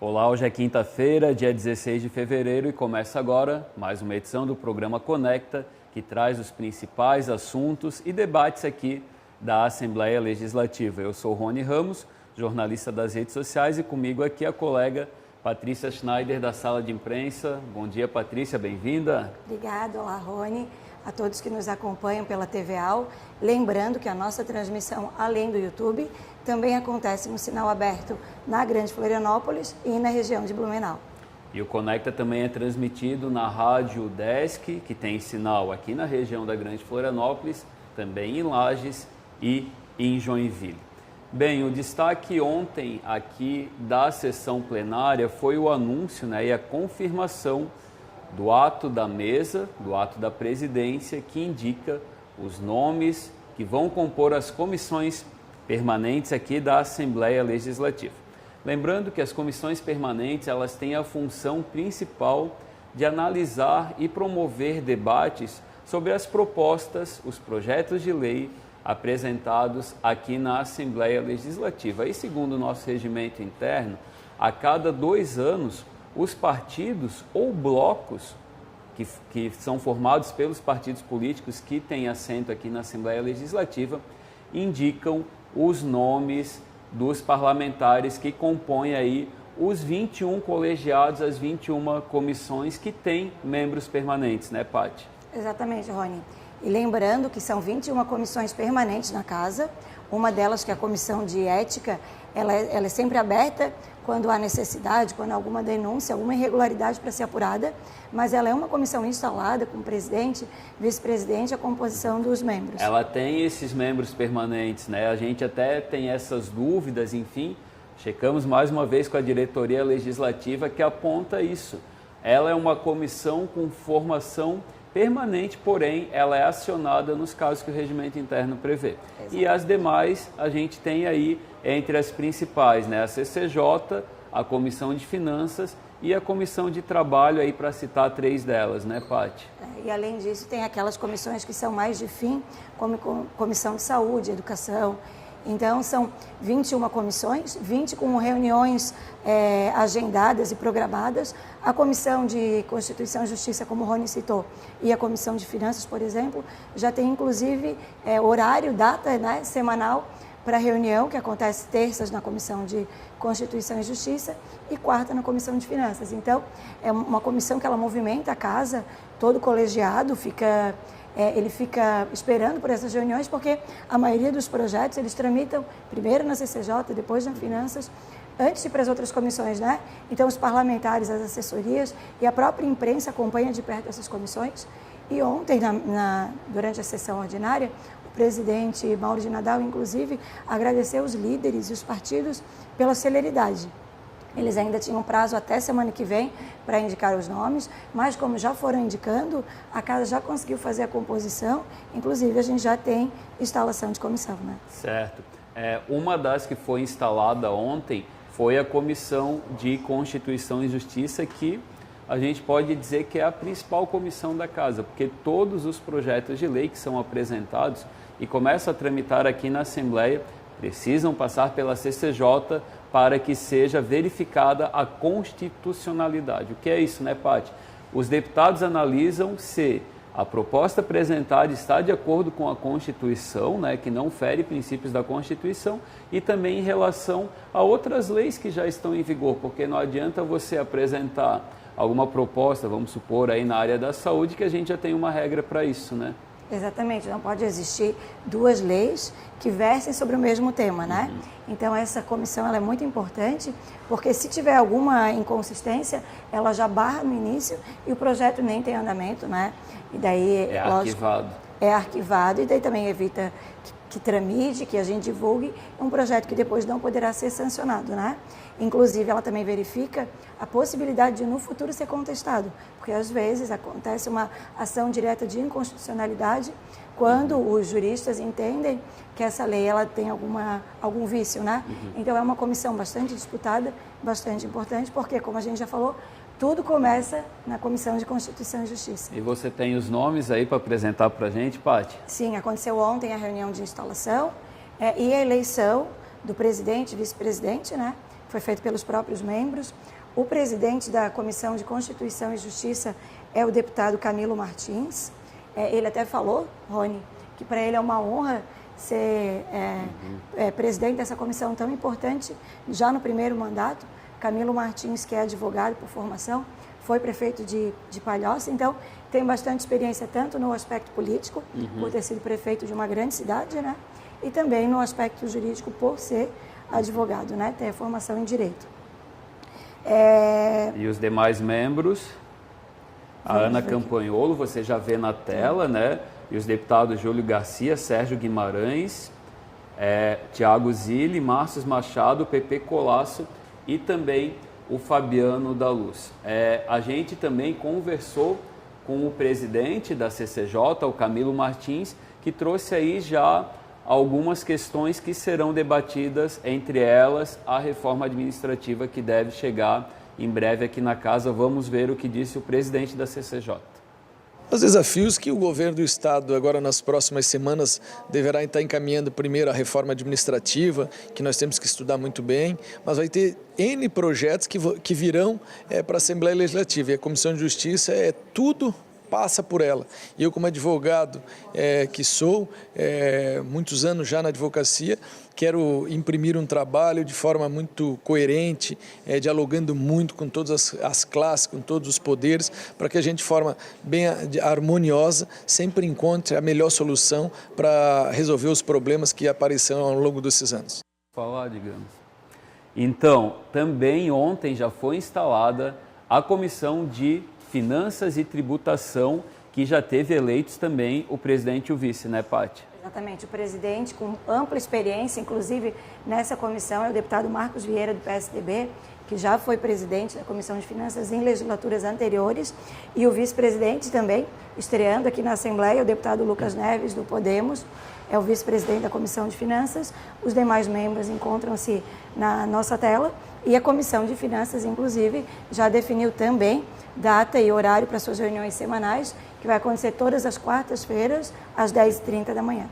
Olá, hoje é quinta-feira, dia 16 de fevereiro e começa agora mais uma edição do programa Conecta, que traz os principais assuntos e debates aqui da Assembleia Legislativa. Eu sou Rony Ramos, jornalista das redes sociais, e comigo aqui a colega Patrícia Schneider, da Sala de Imprensa. Bom dia, Patrícia, bem-vinda. Obrigada, olá, Rony, a todos que nos acompanham pela TVAL. Lembrando que a nossa transmissão, além do YouTube, também acontece no sinal aberto na Grande Florianópolis e na região de Blumenau. E o Conecta também é transmitido na Rádio Desk, que tem sinal aqui na região da Grande Florianópolis, também em Lages e em Joinville. Bem, o destaque ontem aqui da sessão plenária foi o anúncio, e a confirmação do ato da mesa, do ato da presidência, que indica os nomes que vão compor as comissões permanentes aqui da Assembleia Legislativa. Lembrando que as comissões permanentes, elas têm a função principal de analisar e promover debates sobre as propostas, os projetos de lei apresentados aqui na Assembleia Legislativa. E segundo o nosso regimento interno, a cada 2 anos, os partidos ou blocos que são formados pelos partidos políticos que têm assento aqui na Assembleia Legislativa indicam os nomes dos parlamentares que compõem aí os 21 colegiados, as 21 comissões que têm membros permanentes, né, Paty? Exatamente, Rony. E lembrando que são 21 comissões permanentes na Casa, uma delas, que é a Comissão de Ética, ela é sempre aberta quando há necessidade, quando há alguma denúncia, alguma irregularidade para ser apurada, mas ela é uma comissão instalada com presidente, vice-presidente, a composição dos membros. Ela tem esses membros permanentes, né? A gente até tem essas dúvidas, enfim, checamos mais uma vez com a diretoria legislativa que aponta isso. Ela é uma comissão com formação permanente, porém, ela é acionada nos casos que o regimento interno prevê. Exato. E as demais, a gente tem aí, entre as principais, a CCJ, a Comissão de Finanças e a Comissão de Trabalho, aí para citar 3 delas, né, Paty? E além disso, tem aquelas comissões que são mais de fim, como Comissão de Saúde, Educação. Então, são 21 comissões, 20 com reuniões agendadas e programadas. A Comissão de Constituição e Justiça, como o Rony citou, e a Comissão de Finanças, por exemplo, já tem inclusive horário, data semanal para reunião, que acontece terças na Comissão de Constituição e Justiça e quarta na Comissão de Finanças. Então, é uma comissão que ela movimenta a casa, todo colegiado ele fica esperando por essas reuniões, porque a maioria dos projetos eles tramitam primeiro na CCJ, depois nas Finanças, antes de ir para as outras comissões, né? Então, os parlamentares, as assessorias e a própria imprensa acompanham de perto essas comissões. E ontem, durante a sessão ordinária, o presidente Mauro de Nadal, inclusive, agradeceu os líderes e os partidos pela celeridade. Eles ainda tinham prazo até semana que vem para indicar os nomes, mas como já foram indicando, a Casa já conseguiu fazer a composição, inclusive a gente já tem instalação de comissão, né? Certo. Uma das que foi instalada ontem foi a Comissão de Constituição e Justiça, que a gente pode dizer que é a principal comissão da Casa, porque todos os projetos de lei que são apresentados e começam a tramitar aqui na Assembleia precisam passar pela CCJ para que seja verificada a constitucionalidade. O que é isso, né, Paty? Os deputados analisam se a proposta apresentada está de acordo com a Constituição, que não fere princípios da Constituição, e também em relação a outras leis que já estão em vigor, porque não adianta você apresentar alguma proposta, vamos supor, aí na área da saúde, que a gente já tem uma regra para isso, né? Exatamente, não pode existir 2 leis que versem sobre o mesmo tema, né? Então, essa comissão ela é muito importante, porque se tiver alguma inconsistência, ela já barra no início e o projeto nem tem andamento, né? E daí, arquivado. É arquivado e daí também evita que tramite, que a gente divulgue um projeto que depois não poderá ser sancionado, né? Inclusive, ela também verifica a possibilidade de no futuro ser contestado, porque às vezes acontece uma ação direta de inconstitucionalidade quando os juristas entendem que essa lei ela tem algum vício, né? Então, é uma comissão bastante disputada, bastante importante, porque, como a gente já falou, tudo começa na Comissão de Constituição e Justiça. E você tem os nomes aí para apresentar para a gente, Paty? Sim, aconteceu ontem a reunião de instalação e a eleição do presidente e vice-presidente, né? Foi feito pelos próprios membros. O presidente da Comissão de Constituição e Justiça é o deputado Camilo Martins. Ele até falou, Rony, que para ele é uma honra ser presidente dessa comissão tão importante já no primeiro mandato. Camilo Martins, que é advogado por formação, foi prefeito de Palhoça, então tem bastante experiência tanto no aspecto político, por ter sido prefeito de uma grande cidade, né? E também no aspecto jurídico, por ser advogado, né? Tem a formação em direito. E os demais membros? A Ana Campanholo, você já vê na tela, né? E os deputados Júlio Garcia, Sérgio Guimarães, Tiago Zilli, Márcio Machado, Pepe Colasso e também o Fabiano da Luz. A gente também conversou com o presidente da CCJ, o Camilo Martins, que trouxe aí já algumas questões que serão debatidas, entre elas a reforma administrativa que deve chegar em breve aqui na casa. Vamos ver o que disse o presidente da CCJ. Os desafios que o governo do estado agora nas próximas semanas deverá estar encaminhando primeiro a reforma administrativa, que nós temos que estudar muito bem, mas vai ter N projetos que virão para a Assembleia Legislativa, e a Comissão de Justiça tudo passa por ela. E eu, como advogado que sou, muitos anos já na advocacia, quero imprimir um trabalho de forma muito coerente, dialogando muito com todas as classes, com todos os poderes, para que a gente, de forma bem harmoniosa, sempre encontre a melhor solução para resolver os problemas que apareceram ao longo desses anos. Falar, digamos. Então, também ontem já foi instalada a Comissão de Finanças e Tributação, que já teve eleitos também o presidente e o vice, né, Paty? Exatamente, o presidente com ampla experiência, inclusive nessa comissão, é o deputado Marcos Vieira, do PSDB, que já foi presidente da Comissão de Finanças em legislaturas anteriores, e o vice-presidente também, estreando aqui na Assembleia, o deputado Lucas Neves, do Podemos, é o vice-presidente da Comissão de Finanças. Os demais membros encontram-se na nossa tela, e a Comissão de Finanças, inclusive, já definiu também data e horário para suas reuniões semanais, que vai acontecer todas as quartas-feiras, às 10h30 da manhã.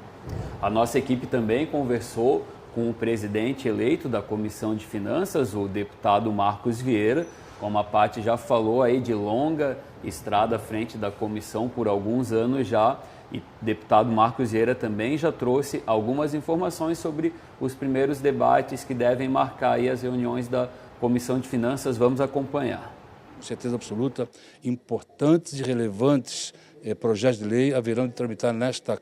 A nossa equipe também conversou com o presidente eleito da Comissão de Finanças, o deputado Marcos Vieira, como a Paty já falou aí, de longa estrada à frente da comissão por alguns anos já, e o deputado Marcos Vieira também já trouxe algumas informações sobre os primeiros debates que devem marcar aí as reuniões da Comissão de Finanças. Vamos acompanhar. Com certeza absoluta, importantes e relevantes projetos de lei haverão de tramitar nesta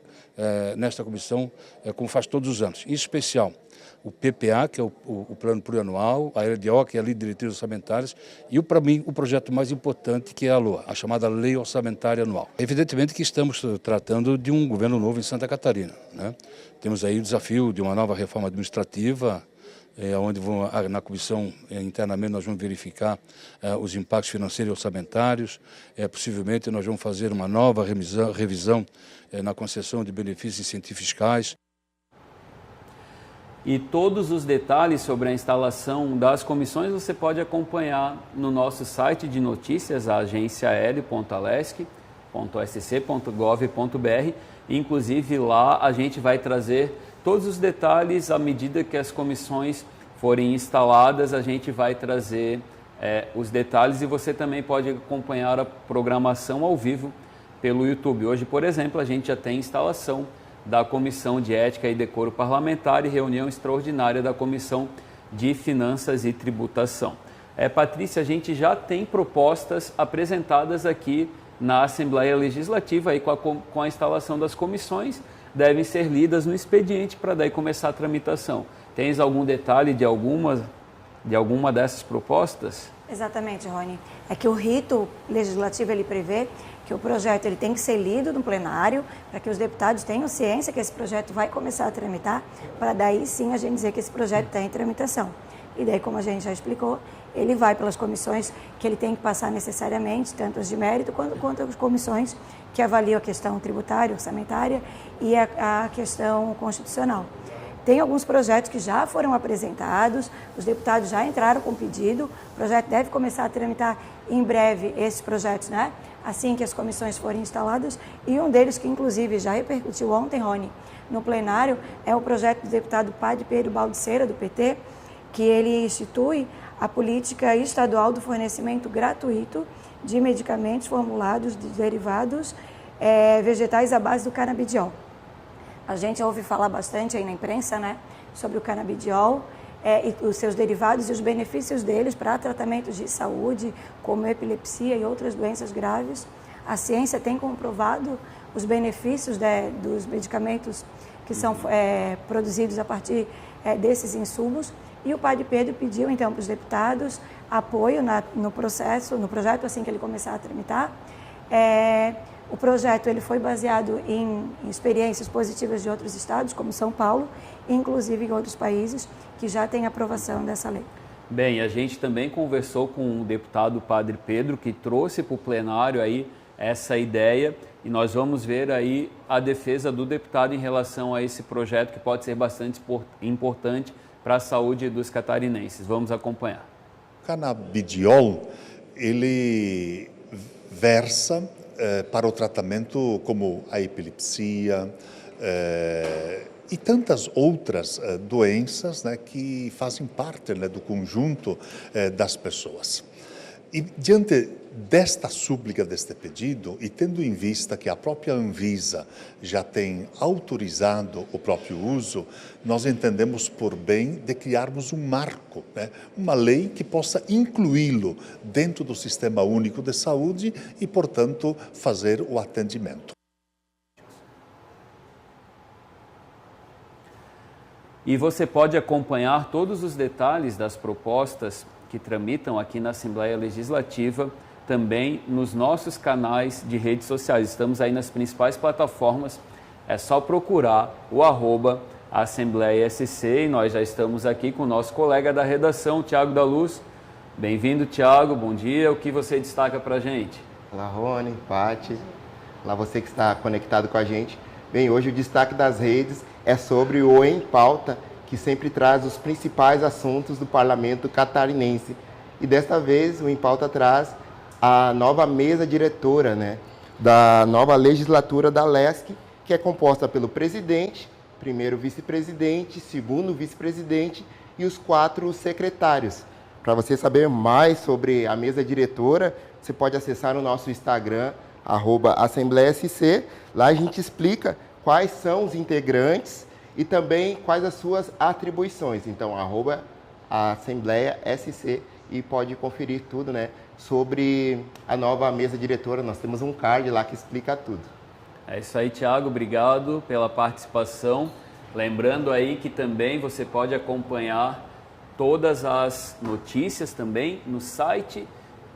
comissão, como faz todos os anos. Em especial, o PPA, que é o Plano Plurianual, a LDO, que é a Lei de Diretrizes Orçamentárias, e, para mim, o projeto mais importante, que é a LOA, a chamada Lei Orçamentária Anual. Evidentemente que estamos tratando de um governo novo em Santa Catarina, né? Temos aí o desafio de uma nova reforma administrativa, onde na comissão internamente nós vamos verificar os impactos financeiros e orçamentários. Possivelmente nós vamos fazer uma nova revisão na concessão de benefícios e incentivos fiscais. E todos os detalhes sobre a instalação das comissões você pode acompanhar no nosso site de notícias, a agenciael.alesc.sc.gov.br. Inclusive lá a gente vai trazer todos os detalhes à medida que as comissões forem instaladas, a gente vai trazer os detalhes, e você também pode acompanhar a programação ao vivo pelo YouTube. Hoje, por exemplo, a gente já tem instalação da Comissão de Ética e Decoro Parlamentar e reunião extraordinária da Comissão de Finanças e Tributação. Patrícia, a gente já tem propostas apresentadas aqui na Assembleia Legislativa aí com a instalação das comissões, devem ser lidas no expediente para daí começar a tramitação. Tens algum detalhe de alguma dessas propostas? Exatamente, Rony. É que o rito legislativo ele prevê que o projeto ele tem que ser lido no plenário, para que os deputados tenham ciência que esse projeto vai começar a tramitar, para daí sim a gente dizer que esse projeto está em tramitação. E daí, como a gente já explicou, ele vai pelas comissões que ele tem que passar necessariamente, tanto as de mérito quanto as comissões que avaliam a questão tributária, orçamentária e a questão constitucional. Tem alguns projetos que já foram apresentados, os deputados já entraram com pedido, o projeto deve começar a tramitar em breve esses projetos, né? Assim que as comissões forem instaladas, e um deles que inclusive já repercutiu ontem, Rony, no plenário, é o projeto do deputado Padre Pedro Baldiceira, do PT, que ele institui a política estadual do fornecimento gratuito de medicamentos formulados de derivados vegetais à base do canabidiol. A gente ouve falar bastante aí na imprensa, né, sobre o canabidiol, e os seus derivados e os benefícios deles para tratamentos de saúde, como epilepsia e outras doenças graves. A ciência tem comprovado os benefícios dos medicamentos que são produzidos a partir desses insumos. E o Padre Pedro pediu, então, para os deputados apoio no projeto, assim que ele começar a tramitar. O projeto ele foi baseado em experiências positivas de outros estados, como São Paulo, e inclusive em outros países que já têm aprovação dessa lei. Bem, a gente também conversou com o deputado Padre Pedro, que trouxe para o plenário aí essa ideia, e nós vamos ver aí a defesa do deputado em relação a esse projeto, que pode ser bastante importante para a saúde dos catarinenses. Vamos acompanhar. O canabidiol, ele versa para o tratamento como a epilepsia e tantas outras doenças, né, que fazem parte, né, do conjunto das pessoas. E diante desta súplica, deste pedido, e tendo em vista que a própria Anvisa já tem autorizado o próprio uso, nós entendemos por bem de criarmos um marco, né? Uma lei que possa incluí-lo dentro do Sistema Único de Saúde e, portanto, fazer o atendimento. E você pode acompanhar todos os detalhes das propostas que tramitam aqui na Assembleia Legislativa, também nos nossos canais de redes sociais. Estamos aí nas principais plataformas, é só procurar o @AssembleiaSC, e nós já estamos aqui com o nosso colega da redação, Tiago da Luz. Bem-vindo, Tiago, bom dia. O que você destaca para a gente? Olá, Rony, Pati, olá você que está conectado com a gente. Bem, hoje o destaque das redes é sobre o Em Pauta, que sempre traz os principais assuntos do parlamento catarinense. E desta vez o Em Pauta traz a nova mesa diretora, né, da nova legislatura da LESC, que é composta pelo presidente, primeiro vice-presidente, segundo vice-presidente e os 4 secretários. Para você saber mais sobre a mesa diretora, você pode acessar o nosso Instagram, @AssembleiaSC. Lá a gente explica quais são os integrantes e também quais as suas atribuições. Então, @AssembleiaSC, e pode conferir tudo, né, sobre a nova mesa diretora. Nós temos um card lá que explica tudo. É isso aí, Tiago, obrigado pela participação. Lembrando aí que também você pode acompanhar todas as notícias também no site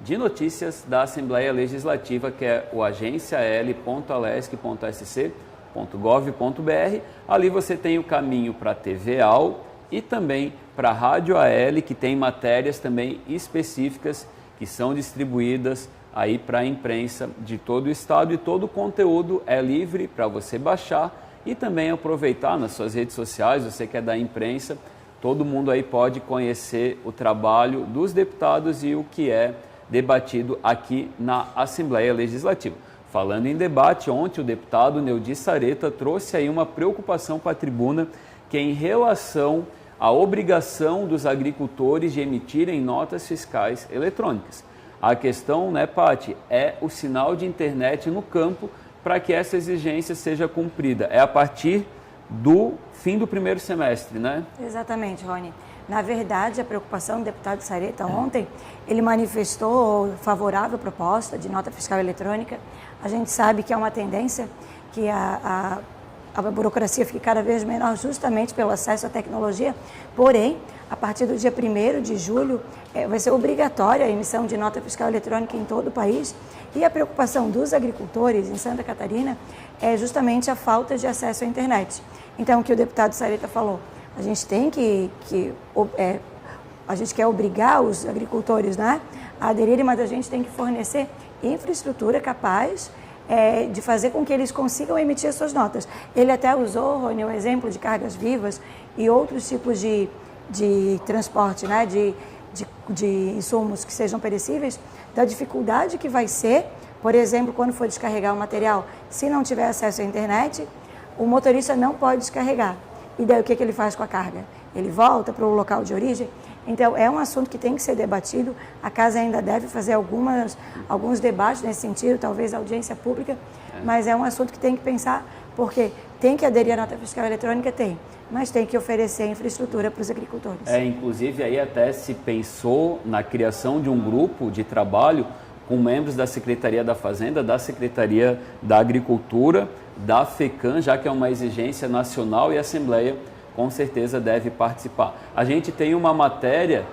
de notícias da Assembleia Legislativa, que é o agencial.lesc.sc.gov.br. Ali você tem o caminho para a TV AL e também para a Rádio AL, que tem matérias também específicas que são distribuídas aí para a imprensa de todo o estado, e todo o conteúdo é livre para você baixar e também aproveitar nas suas redes sociais. Você que é da imprensa, todo mundo aí pode conhecer o trabalho dos deputados e o que é debatido aqui na Assembleia Legislativa. Falando em debate, ontem o deputado Neudi Sareta trouxe aí uma preocupação para a tribuna, que é em relação à obrigação dos agricultores de emitirem notas fiscais eletrônicas. A questão, né, Pati, é o sinal de internet no campo para que essa exigência seja cumprida. É a partir do fim do primeiro semestre, né? Exatamente, Rony. Na verdade, a preocupação do deputado Sareta ontem, ele manifestou favorável à proposta de nota fiscal eletrônica. A gente sabe que é uma tendência que a burocracia fique cada vez menor justamente pelo acesso à tecnologia. Porém, a partir do dia 1º de julho, vai ser obrigatória a emissão de nota fiscal eletrônica em todo o país. E a preocupação dos agricultores em Santa Catarina é justamente a falta de acesso à internet. Então, o que o deputado Sareta falou, a gente tem a gente quer obrigar os agricultores, né, a aderirem, mas a gente tem que fornecer infraestrutura capaz de fazer com que eles consigam emitir as suas notas. Ele até usou, Rony, o exemplo de cargas vivas, e outros tipos de transporte, né, de insumos que sejam perecíveis, da dificuldade que vai ser, por exemplo, quando for descarregar o material, se não tiver acesso à internet, o motorista não pode descarregar. E daí o que ele faz com a carga? Ele volta para o local de origem? Então, é um assunto que tem que ser debatido. A Casa ainda deve fazer alguns debates nesse sentido, talvez audiência pública, mas é um assunto que tem que pensar, porque tem que aderir à nota fiscal eletrônica, mas tem que oferecer infraestrutura para os agricultores. Inclusive, aí até se pensou na criação de um grupo de trabalho com membros da Secretaria da Fazenda, da Secretaria da Agricultura, da FECAM, já que é uma exigência nacional, e a Assembleia com certeza deve participar. A gente tem uma matéria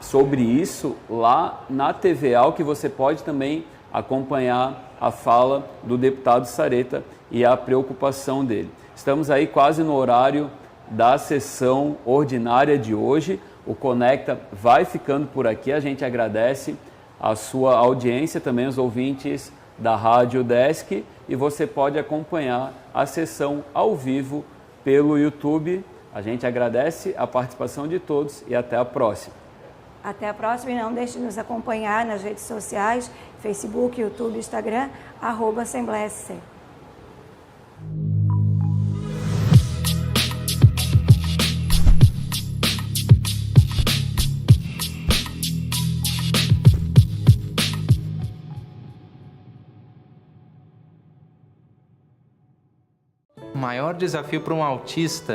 sobre isso lá na TVA, que você pode também acompanhar a fala do deputado Sareta e a preocupação dele. Estamos aí quase no horário da sessão ordinária de hoje. O Conecta vai ficando por aqui. A gente agradece a sua audiência, também os ouvintes da Rádio Desk, e você pode acompanhar a sessão ao vivo pelo YouTube. A gente agradece a participação de todos e até a próxima. Até a próxima, e não deixe de nos acompanhar nas redes sociais, Facebook, YouTube, Instagram, @AssembleiaSC. O maior desafio para um autista